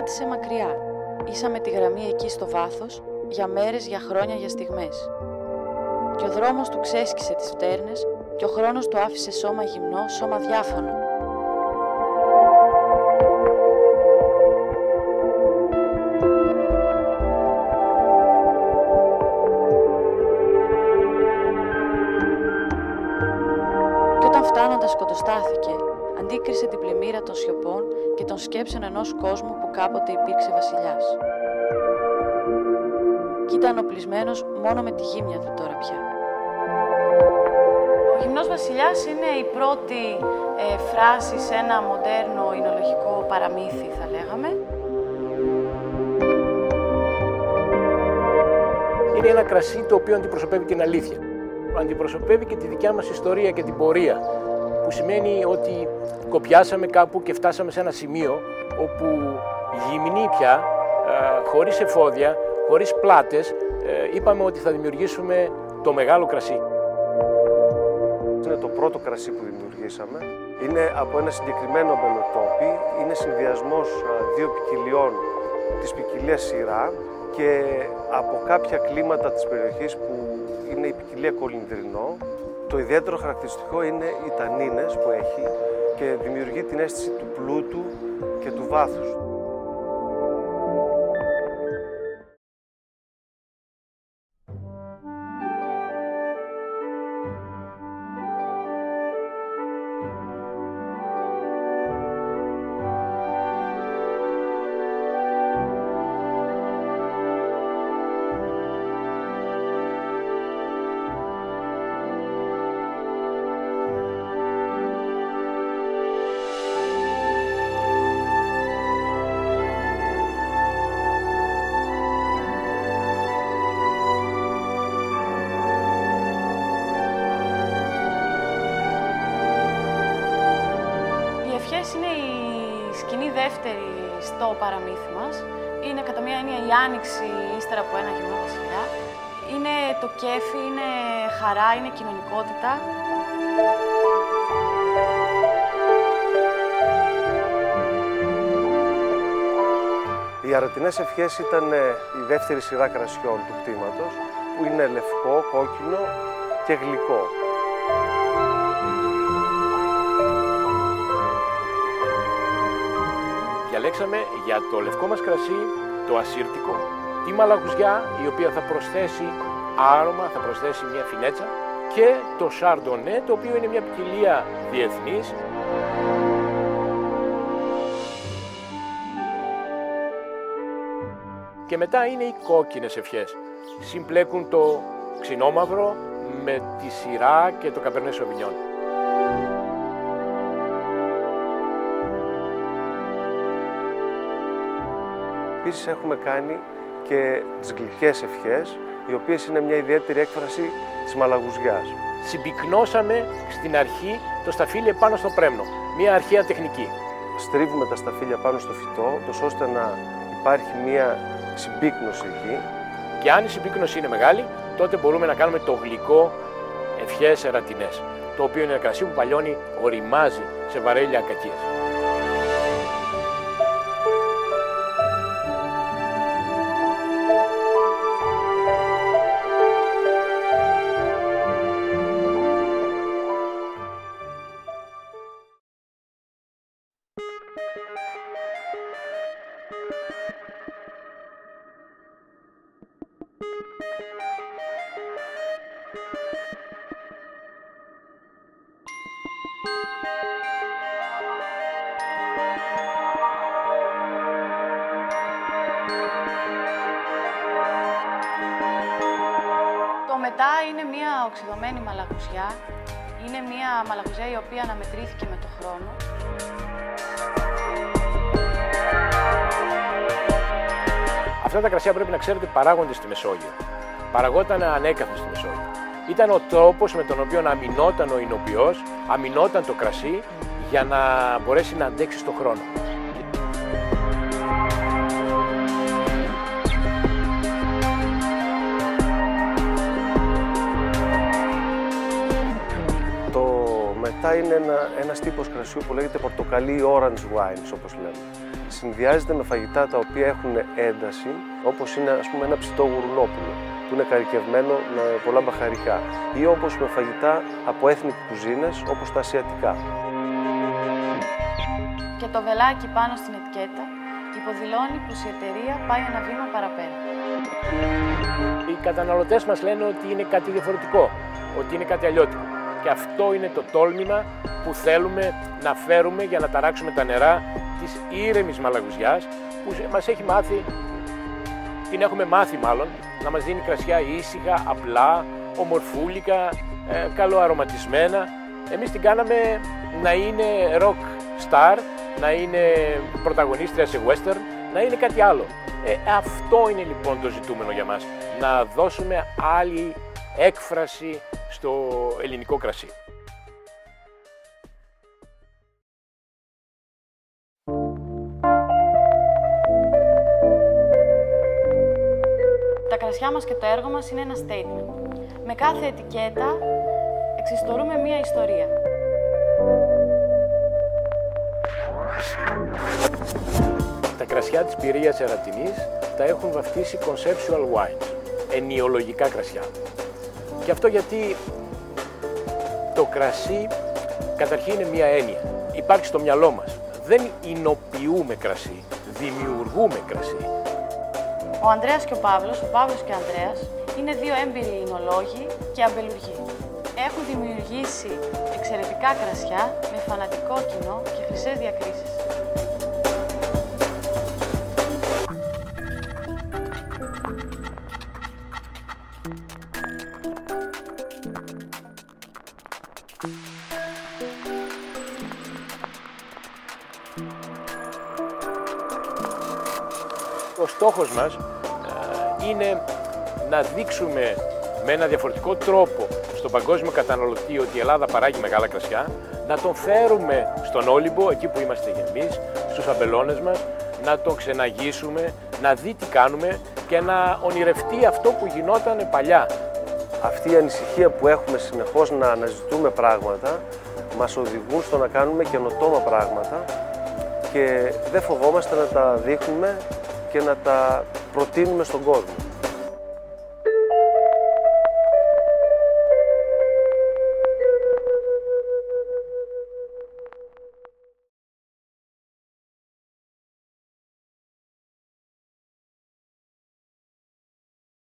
κράτησε μακριά, ίσα με τη γραμμή εκεί στο βάθος, για μέρες, για χρόνια, για στιγμές. Και ο δρόμος του ξέσκισε τις φτέρνες και ο χρόνος του άφησε σώμα γυμνό, σώμα διάφανο. Και όταν φτάνοντας κοντοστάθηκε, αντίκρισε την πλημμύρα των σιωπών και των σκέψεων ενός κόσμου που κάποτε υπήρξε βασιλιάς. Κι ήταν οπλισμένος μόνο με τη γύμνια του τώρα πια. Ο γυμνός βασιλιάς είναι η πρώτη φράση σε ένα μοντέρνο εινολογικό παραμύθι, θα λέγαμε. Είναι ένα κρασί το οποίο αντιπροσωπεύει την αλήθεια. Αντιπροσωπεύει και τη δικιά μας ιστορία και την πορεία, που σημαίνει ότι κοπιάσαμε κάπου και φτάσαμε σε ένα σημείο όπου γυμνοί πια, χωρίς εφόδια, χωρίς πλάτες, είπαμε ότι θα δημιουργήσουμε το μεγάλο κρασί. Είναι το πρώτο κρασί που δημιουργήσαμε. Είναι από ένα συγκεκριμένο αμπελοτόπι. Είναι συνδυασμός δύο ποικιλιών της ποικιλίας Συρά και από κάποια κλίματα της περιοχής που είναι η ποικιλία Κολυνδρινό. Το ιδιαίτερο χαρακτηριστικό είναι οι τανίνες που έχει και δημιουργεί την αίσθηση του πλούτου και του βάθους. Είναι η σκηνή δεύτερη στο παραμύθι μας. Είναι κατά μία έννοια η άνοιξη ύστερα από ένα γυμνό βασιλιά. Είναι το κέφι, είναι χαρά, είναι κοινωνικότητα. Οι Αρατινές Ευχές ήταν η δεύτερη σειρά κρασιών του κτήματος, που είναι λευκό, κόκκινο και γλυκό. Διαλέξαμε για το λευκό μας κρασί το ασύρτικο, τη μαλαγουζιά, η οποία θα προσθέσει άρωμα, θα προσθέσει μια φινέτσα, και το σαρντονέ, το οποίο είναι μια ποικιλία διεθνής. Και μετά είναι οι κόκκινες ευχές. Συμπλέκουν το ξινόμαυρο με τη σειρά και το Cabernet Sauvignon. Επίσης έχουμε κάνει και τις γλυκές ευχές, οι οποίες είναι μια ιδιαίτερη έκφραση της μαλαγουζιάς. Συμπυκνώσαμε στην αρχή το σταφύλι επάνω στο πρέμνο, μια αρχαία τεχνική. Στρίβουμε τα σταφύλια πάνω στο φυτό, ώστε να υπάρχει μια συμπύκνωση εκεί. Και αν η συμπύκνωση είναι μεγάλη, τότε μπορούμε να κάνουμε το γλυκό ευχές Αρατινές, το οποίο είναι ένα κρασί που παλιώνει, οριμάζει σε βαρέλια ακακίας. Το μετά είναι μια οξυδωμένη μαλαγουζιά. Είναι μια μαλαγουζιά η οποία αναμετρήθηκε με το χρόνο. Αυτά τα κρασιά, πρέπει να ξέρετε, παράγονται στη Μεσόγειο. Παραγόταν ανέκαθεν στη Μεσόγειο. Ήταν ο τρόπος με τον οποίο αμυνόταν ο εινοποιός, αμυνόταν το κρασί, για να μπορέσει να αντέξει στον χρόνο. Το μετά είναι ένας τύπος κρασιού που λέγεται πορτοκαλί orange wines, όπως λέμε. συνδυάζεται με φαγητά τα οποία έχουν ένταση, όπως είναι ας πούμε ένα ψητό γουρνόπουλο που είναι καρικευμένο με πολλά μπαχαρικά, ή όπως με φαγητά από έθνη κουζίνες όπως τα ασιατικά. Και το βελάκι πάνω στην ετικέτα υποδηλώνει πως η εταιρεία πάει ένα βήμα παραπέρα. Οι καταναλωτές μας λένε ότι είναι κάτι διαφορετικό, ότι είναι κάτι αλλιώτικο. Και αυτό είναι το τόλμημα που θέλουμε να φέρουμε για να ταράξουμε τα νερά της ήρεμης Μαλαγουζιάς, που μας έχει μάθει, την έχουμε μάθει μάλλον, να μας δίνει κρασιά ήσυχα, απλά, ομορφούλικα, καλοαρωματισμένα. Εμείς την κάναμε να είναι rock star, να είναι πρωταγωνίστρια σε western, να είναι κάτι άλλο. Αυτό είναι λοιπόν το ζητούμενο για μας, να δώσουμε άλλη έκφραση στο ελληνικό κρασί. Τα κρασιά μας και το έργο μας είναι ένα statement. Με κάθε ετικέτα εξιστορούμε μία ιστορία. Τα κρασιά της Πειραιίας Ερατινής τα έχουν βαφτίσει conceptual wines, ενιολογικά κρασιά. Και αυτό γιατί το κρασί καταρχήν είναι μία έννοια. Υπάρχει στο μυαλό μας. Δεν εινοποιούμε κρασί, δημιουργούμε κρασί. Ο Ανδρέας και ο Παύλος και ο Ανδρέας, είναι δύο έμπειροι εινολόγοι και αμπελουργοί. Έχουν δημιουργήσει εξαιρετικά κρασιά με φανατικό κοινό και χρυσές διακρίσεις. Ο στόχος μας είναι να δείξουμε με ένα διαφορετικό τρόπο στον παγκόσμιο καταναλωτή ότι η Ελλάδα παράγει μεγάλα κρασιά, να τον φέρουμε στον Όλυμπο, εκεί που είμαστε εμείς, στους αμπελώνες μας, να τον ξεναγήσουμε, να δει τι κάνουμε και να ονειρευτεί αυτό που γινόταν παλιά. Αυτή η ανησυχία που έχουμε συνεχώς να αναζητούμε πράγματα μας οδηγούν στο να κάνουμε καινοτόμα πράγματα και δεν φοβόμαστε να τα δείχνουμε και να τα προτείνουμε στον κόσμο.